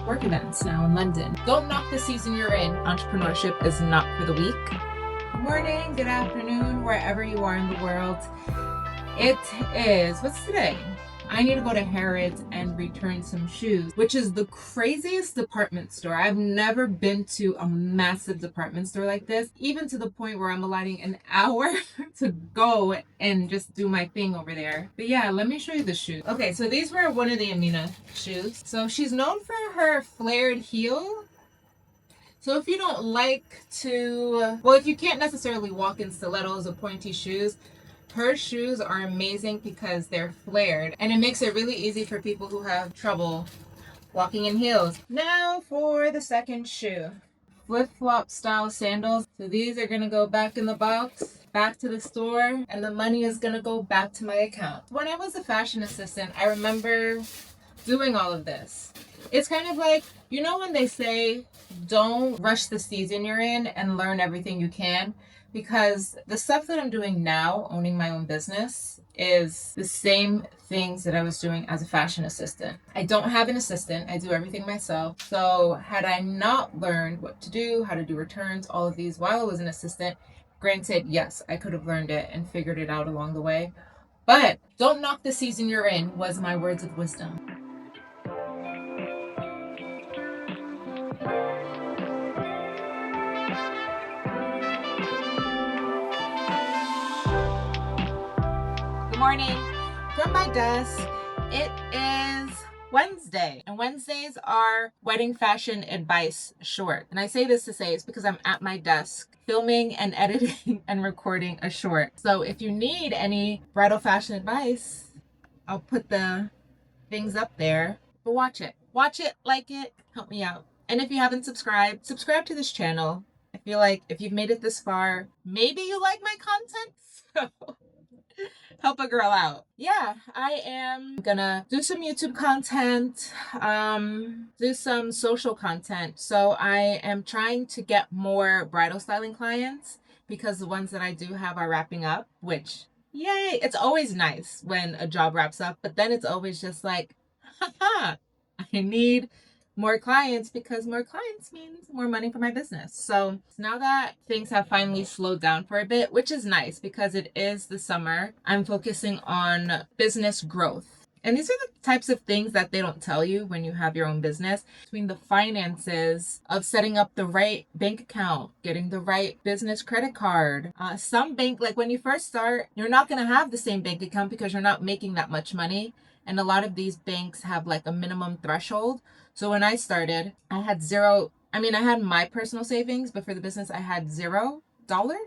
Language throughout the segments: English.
work events now in London. Don't knock the season you're in. Entrepreneurship is not for the weak. Good morning, good afternoon, wherever you are in the world. It is, what's today? I need to go to Harrods and return some shoes, which is the craziest department store. I've never been to a massive department store like this, even to the point where I'm allotting an hour to go and just do my thing over there. But yeah, let me show you the shoes. Okay, so these were one of the Amina shoes. So she's known for her flared heel. So if you don't like to, well, if you can't necessarily walk in stilettos or pointy shoes, her shoes are amazing because they're flared and it makes it really easy for people who have trouble walking in heels. Now for the second shoe. Flip-flop style sandals. So these are gonna go back in the box, back to the store, and the money is gonna go back to my account. When I was a fashion assistant, I remember doing all of this. It's kind of like, you know when they say, don't rush the season you're in and learn everything you can? Because the stuff that I'm doing now, owning my own business, is the same things that I was doing as a fashion assistant. I don't have an assistant. I do everything myself. So had I not learned what to do, how to do returns, all of these while I was an assistant, granted, yes, I could have learned it and figured it out along the way. But don't knock the season you're in was my words of wisdom. Morning from my desk. It is Wednesday, and Wednesdays are wedding fashion advice short. And I say this to say it's because I'm at my desk filming and editing and recording a short. So if you need any bridal fashion advice, I'll put the things up there. But watch it, like it, help me out. And if you haven't subscribed, subscribe to this channel. I feel like if you've made it this far, maybe you like my content. So help a girl out. Yeah, I am gonna do some YouTube content, do some social content. So I am trying to get more bridal styling clients because the ones that I do have are wrapping up, which, yay, it's always nice when a job wraps up, but then it's always just like, haha, I need more clients because more clients means more money for my business. So now that things have finally slowed down for a bit, which is nice because it is the summer, I'm focusing on business growth. And these are the types of things that they don't tell you when you have your own business. Between the finances of setting up the right bank account, getting the right business credit card. Some bank, like when you first start, you're not going to have the same bank account because you're not making that much money. And a lot of these banks have like a minimum threshold. So when I started, I had I had my personal savings, but for the business, I had $0.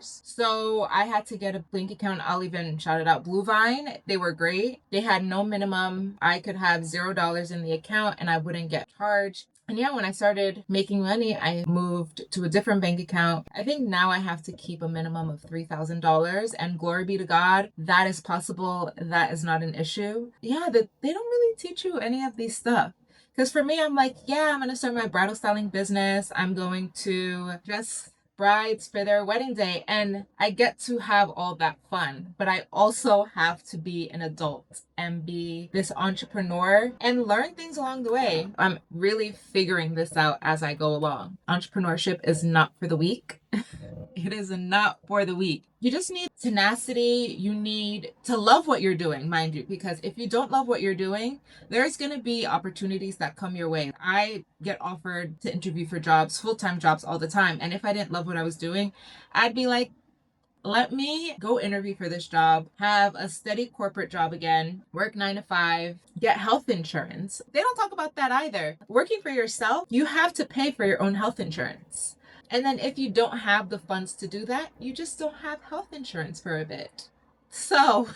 So I had to get a bank account. I'll even shout it out. Blue Vine, they were great. They had no minimum. I could have $0 in the account and I wouldn't get charged. And yeah, when I started making money, I moved to a different bank account. I think now I have to keep a minimum of $3,000, and glory be to God, that is possible. That is not an issue. Yeah, they don't really teach you any of these stuff. Because for me, I'm like, yeah, I'm going to start my bridal styling business. I'm going to dress brides for their wedding day. And I get to have all that fun. But I also have to be an adult and be this entrepreneur and learn things along the way. I'm really figuring this out as I go along. Entrepreneurship is not for the weak. It is not for the weak. You just need tenacity. You need to love what you're doing, mind you, because if you don't love what you're doing, there's going to be opportunities that come your way. I get offered to interview for jobs, full-time jobs all the time. And if I didn't love what I was doing, I'd be like, let me go interview for this job, have a steady corporate job again, work 9 to 5, get health insurance. They don't talk about that either. Working for yourself, you have to pay for your own health insurance. And then if you don't have the funds to do that, you just don't have health insurance for a bit. So,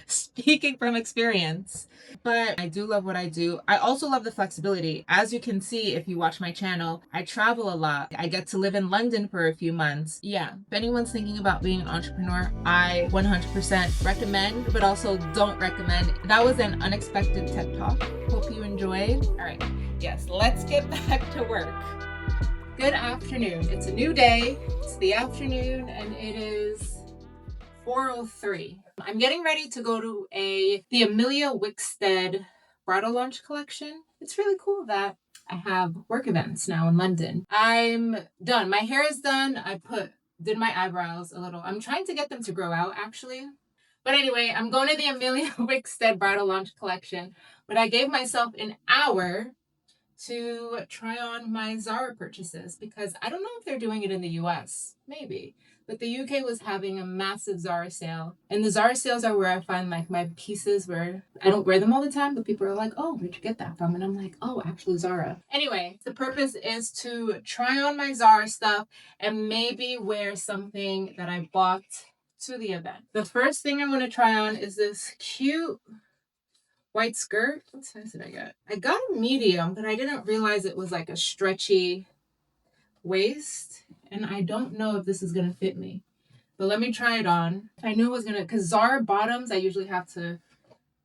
speaking from experience, but I do love what I do. I also love the flexibility. As you can see, if you watch my channel, I travel a lot. I get to live in London for a few months. Yeah, if anyone's thinking about being an entrepreneur, I 100% recommend, but also don't recommend. That was an unexpected TED Talk. Hope you enjoyed. All right, yes, let's get back to work. Good afternoon. It's a new day. It's the afternoon and it is 4:03. I'm getting ready to go to the Amelia Wickstead bridal launch collection. It's really cool that I have work events now in London. I'm done. My hair is done. I did my eyebrows a little. I'm trying to get them to grow out actually. But anyway, I'm going to the Amelia Wickstead bridal launch collection. But I gave myself an hour to try on my Zara purchases because I don't know if they're doing it in the US, maybe. But the UK was having a massive Zara sale. And the Zara sales are where I find like my pieces where I don't wear them all the time, but people are like, oh, where'd you get that from? And I'm like, oh, actually Zara. Anyway, the purpose is to try on my Zara stuff and maybe wear something that I bought to the event. The first thing I'm going to try on is this cute white skirt. What size did I get? I got a medium, but I didn't realize it was like a stretchy waist. And I don't know if this is going to fit me. But let me try it on. I knew it was going to, because Zara bottoms, I usually have to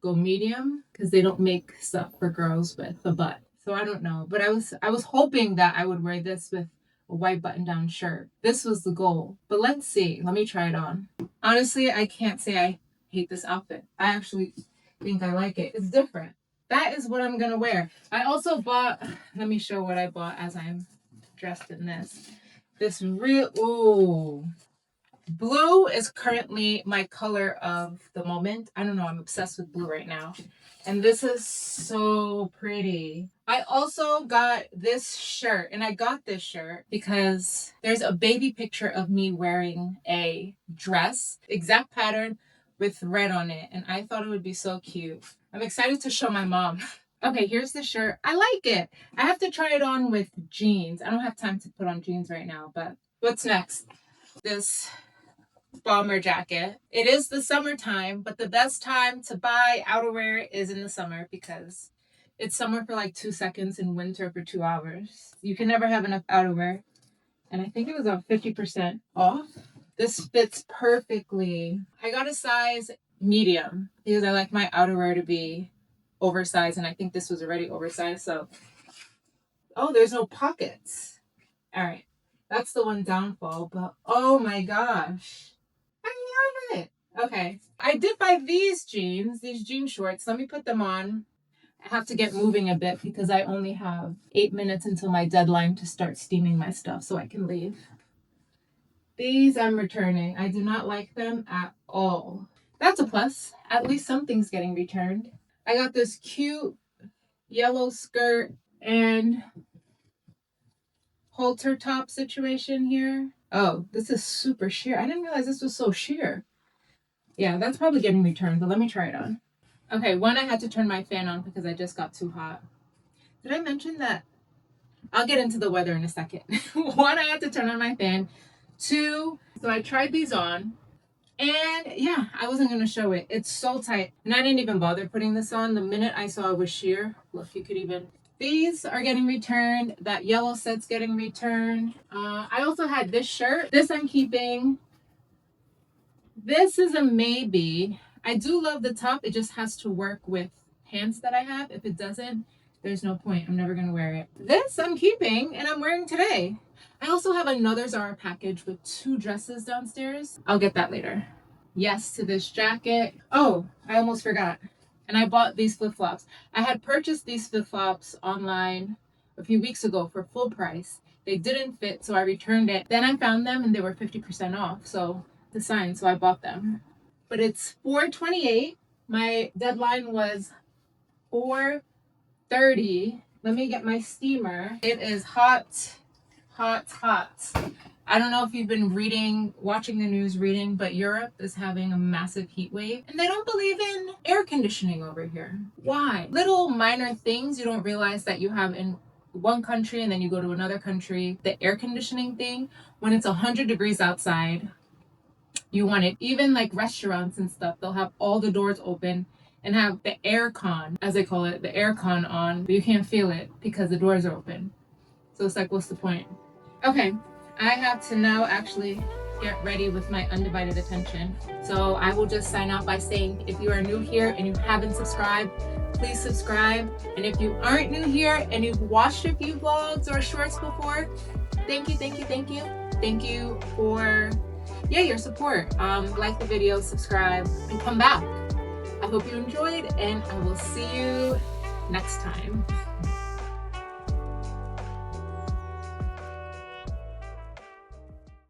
go medium because they don't make stuff for girls with a butt. So I don't know. But I was hoping that I would wear this with a white button-down shirt. This was the goal. But let's see. Let me try it on. Honestly, I can't say I hate this outfit. I actually think I like it. It's different. That is what I'm gonna wear. I also bought, let me show what I bought as I'm dressed in this. This real, blue is currently my color of the moment. I don't know, I'm obsessed with blue right now. And this is so pretty. I also got this shirt, and I got this shirt because there's a baby picture of me wearing a dress, exact pattern with red on it, and I thought it would be so cute. I'm excited to show my mom. Okay, here's the shirt. I like it. I have to try it on with jeans. I don't have time to put on jeans right now, but what's next? This bomber jacket. It is the summertime, but the best time to buy outerwear is in the summer because it's summer for like 2 seconds and winter for 2 hours. You can never have enough outerwear. And I think it was on 50% off. This fits perfectly. I got a size medium because I like my outerwear to be oversized, and I think this was already oversized. So, oh, there's no pockets. All right, that's the one downfall. But oh my gosh, I love it. Okay, I did buy these jean shorts. Let me put them on. I have to get moving a bit because I only have 8 minutes until my deadline to start steaming my stuff so I can leave. These I'm returning. I do not like them at all. That's a plus. At least something's getting returned. I got this cute yellow skirt and halter top situation here. Oh, this is super sheer. I didn't realize this was so sheer. Yeah, that's probably getting returned, but let me try it on. Okay, one, I had to turn my fan on because I just got too hot. Did I mention that? I'll get into the weather in a second. One, I had to turn on my fan. 2, so I tried these on, and yeah, I wasn't going to show it. It's so tight, and I didn't even bother putting this on. The minute I saw it was sheer. Look, you could even... These are getting returned. That yellow set's getting returned. I also had this shirt. This I'm keeping. This is a maybe. I do love the top. It just has to work with pants that I have. If it doesn't, there's no point. I'm never going to wear it. This I'm keeping, and I'm wearing today. I also have another Zara package with 2 dresses downstairs. I'll get that later. Yes to this jacket. Oh, I almost forgot. And I bought these flip-flops. I had purchased these flip-flops online a few weeks ago for full price. They didn't fit, so I returned it. Then I found them and they were 50% off. So the sign, so I bought them. But it's 4:28. My deadline was 4:30. Let me get my steamer. It is hot. Hot. I don't know if you've been watching the news, but Europe is having a massive heat wave, and they don't believe in air conditioning over here. Why? Little minor things you don't realize that you have in one country, and then you go to another country. The air conditioning thing, when it's 100 degrees outside, you want it. Even like restaurants and stuff, they'll have all the doors open and have the air con, as they call it, the air con on, but you can't feel it because the doors are open. So it's like, what's the point? Okay, I have to now actually get ready with my undivided attention. So I will just sign off by saying, if you are new here and you haven't subscribed, please subscribe. And if you aren't new here and you've watched a few vlogs or shorts before, thank you. Thank you for your support. Like the video, subscribe, and come back. I hope you enjoyed, and I will see you next time.